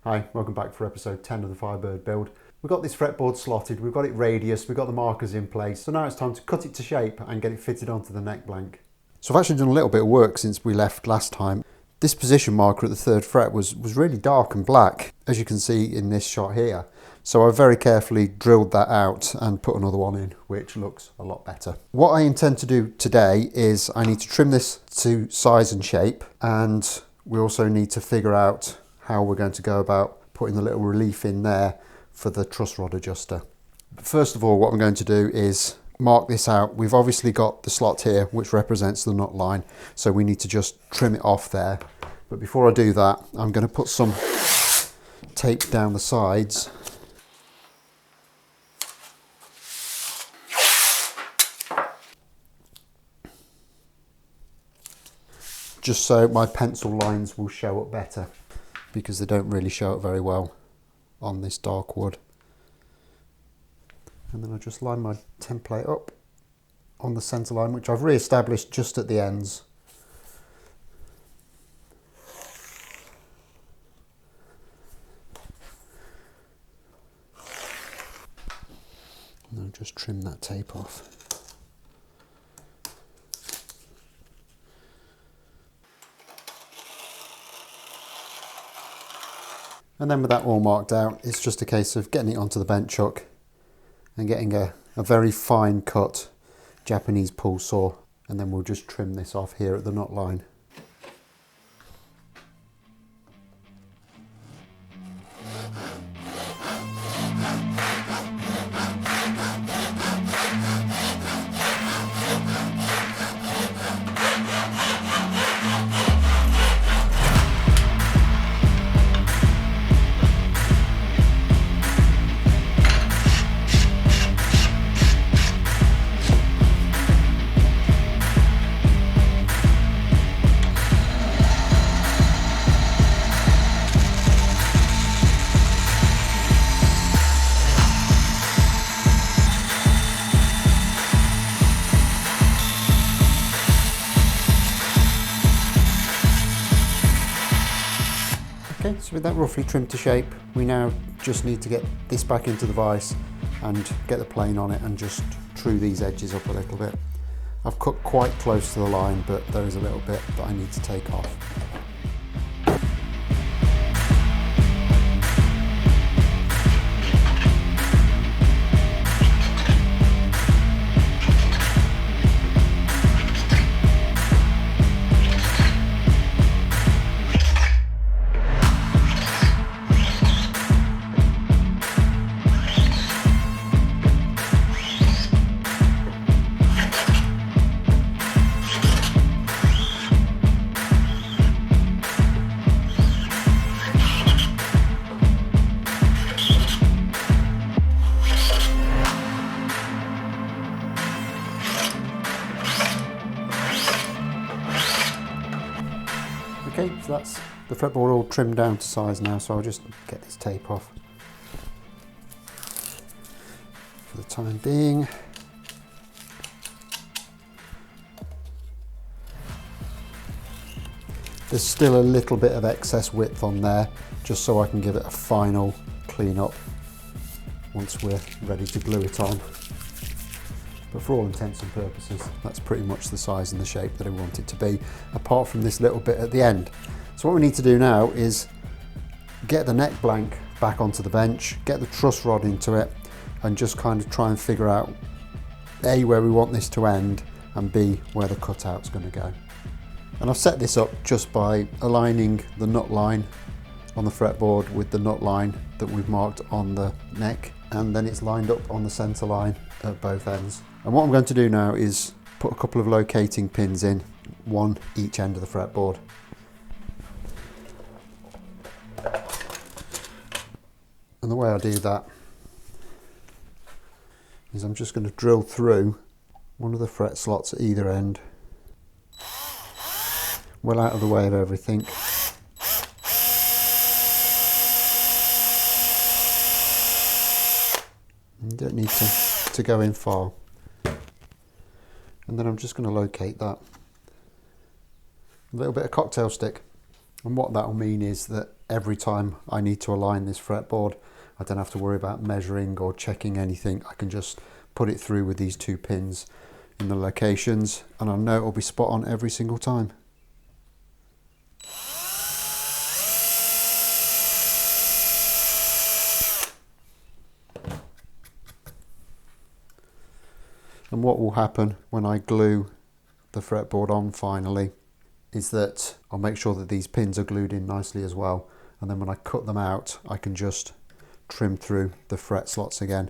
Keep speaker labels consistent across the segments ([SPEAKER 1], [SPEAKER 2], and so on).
[SPEAKER 1] Hi, welcome back for episode 10 of the Firebird build. We've got this fretboard slotted, we've got it radius, we've got the markers in place, so now it's time to cut it to shape and get it fitted onto the neck blank. So I've actually done a little bit of work since we left last time. This position marker at the 3rd fret was really dark and black, as you can see in this shot here. So I very carefully drilled that out and put another one in, which looks a lot better. What I intend to do today is I need to trim this to size and shape, and we also need to figure out how we're going to go about putting the little relief in there for the truss rod adjuster. But first of all, what I'm going to do is mark this out. We've obviously got the slot here which represents the nut line, so we need to just trim it off there. But before I do that, I'm going to put some tape down the sides just so my pencil lines will show up better, because they don't really show up very well on this dark wood. And then I just line my template up on the centre line, which I've re-established just at the ends. And I'll just trim that tape off. And then with that all marked out, it's just a case of getting it onto the bench hook and getting a very fine cut Japanese pull saw, and then we'll just trim this off here at the nut line. Okay, so with that roughly trimmed to shape, we now just need to get this back into the vise and get the plane on it and just true these edges up a little bit. I've cut quite close to the line, but there is a little bit that I need to take off. Okay, so that's the fretboard all trimmed down to size now, so I'll just get this tape off for the time being. There's still a little bit of excess width on there, just so I can give it a final clean up once we're ready to glue it on. But for all intents and purposes, that's pretty much the size and the shape that I want it to be, apart from this little bit at the end. So what we need to do now is get the neck blank back onto the bench, get the truss rod into it, and just kind of try and figure out A, where we want this to end, and B, where the cutout's going to go. And I've set this up just by aligning the nut line on the fretboard with the nut line that we've marked on the neck, and then it's lined up on the centre line at both ends. And what I'm going to do now is put a couple of locating pins in, one each end of the fretboard. And the way I do that is I'm just going to drill through one of the fret slots at either end, well out of the way of everything. You don't need to go in far. And then I'm just going to locate that. A little bit of cocktail stick And what that will mean is that every time I need to align this fretboard, I don't have to worry about measuring or checking anything. I can just put it through with these 2 pins in the locations, and I know it will be spot on every single time. And what will happen when I glue the fretboard on finally is that I'll make sure that these pins are glued in nicely as well, and then when I cut them out I can just trim through the fret slots again,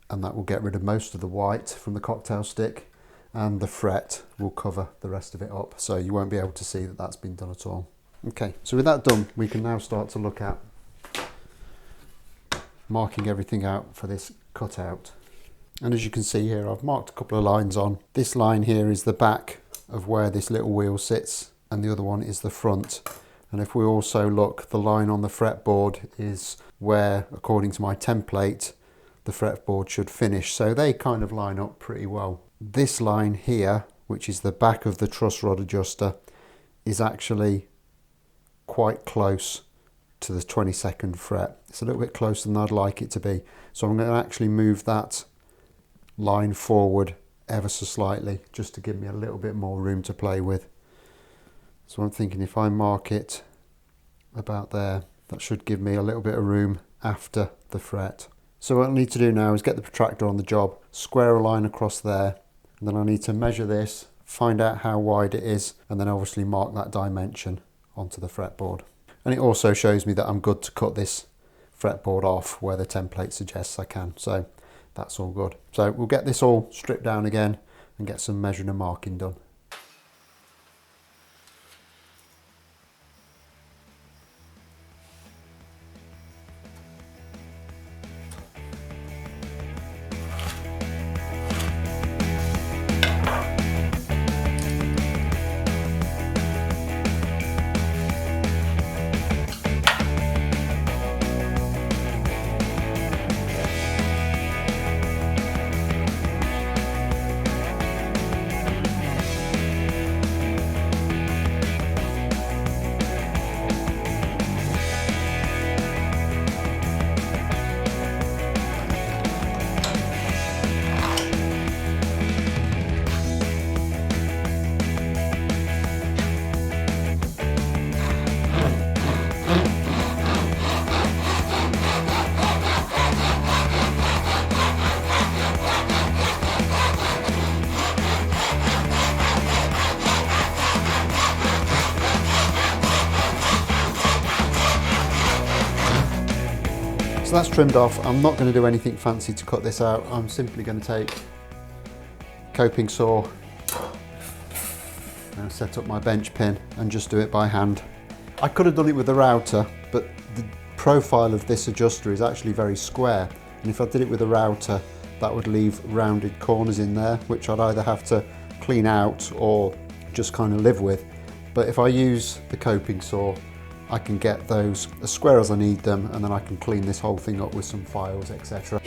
[SPEAKER 1] and that will get rid of most of the white from the cocktail stick, and the fret will cover the rest of it up, so you won't be able to see that that's been done at all. Okay, so with that done, we can now start to look at marking everything out for this cutout. And as you can see here, I've marked a couple of lines on. This line here is the back of where this little wheel sits, and the other one is the front. And if we also look, the line on the fretboard is where, according to my template, the fretboard should finish. So they kind of line up pretty well. This line here, which is the back of the truss rod adjuster, is actually quite close to the 22nd fret. It's a little bit closer than I'd like it to be. So I'm going to actually move that line forward ever so slightly, just to give me a little bit more room to play with. So I'm thinking if I mark it about there, that should give me a little bit of room after the fret. So what I need to do now is get the protractor on the job, square a line across there, and then I need to measure this, find out how wide it is, and then obviously mark that dimension onto the fretboard. And it also shows me that I'm good to cut this fretboard off where the template suggests I can. So that's all good. So we'll get this all stripped down again and get some measuring and marking done. So that's trimmed off. I'm not going to do anything fancy to cut this out. I'm simply going to take a coping saw and set up my bench pin and just do it by hand. I could have done it with a router, but the profile of this adjuster is actually very square, and if I did it with a router that would leave rounded corners in there, which I'd either have to clean out or just kind of live with. But if I use the coping saw, I can get those as square as I need them, and then I can clean this whole thing up with some files, etc.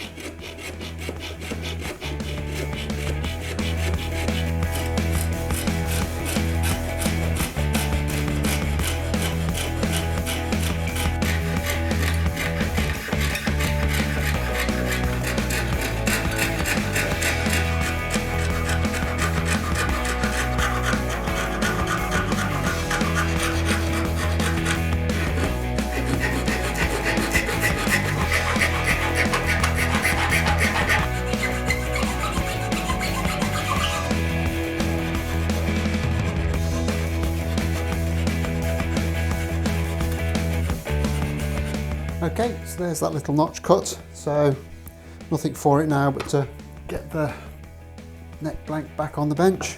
[SPEAKER 1] Okay, so there's that little notch cut. So nothing for it now but to get the neck blank back on the bench,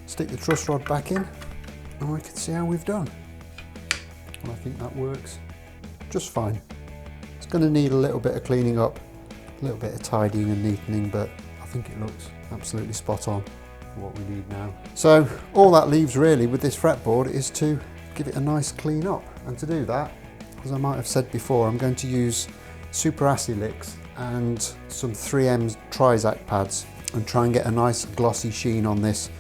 [SPEAKER 1] stick the truss rod back in, and we can see how we've done. And I think that works just fine. It's going to need a little bit of cleaning up, a little bit of tidying and neatening, but I think it looks absolutely spot on for what we need now. So all that leaves really with this fretboard is to give it a nice clean up, and to do that, as I might have said before, I'm going to use Super Acrylics and some 3M Trizac pads and try and get a nice glossy sheen on this.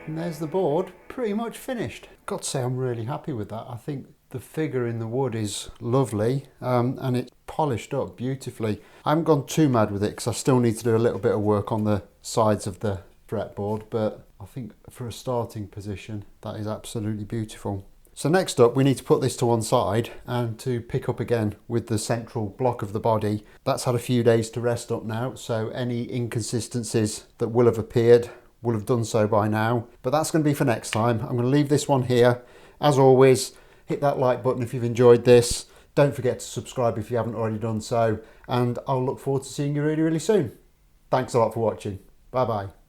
[SPEAKER 1] And there's the board pretty much finished. Got to say I'm really happy with that. I think the figure in the wood is lovely and it's polished up beautifully. I haven't gone too mad with it because I still need to do a little bit of work on the sides of the fretboard, but I think for a starting position that is absolutely beautiful. So next up we need to put this to one side and to pick up again with the central block of the body. That's had a few days to rest up now, so any inconsistencies that will have appeared will have done so by now, but that's going to be for next time. I'm going to leave this one here. As always, hit that like button if you've enjoyed this. Don't forget to subscribe if you haven't already done so, and I'll look forward to seeing you really, really soon. Thanks a lot for watching. Bye bye.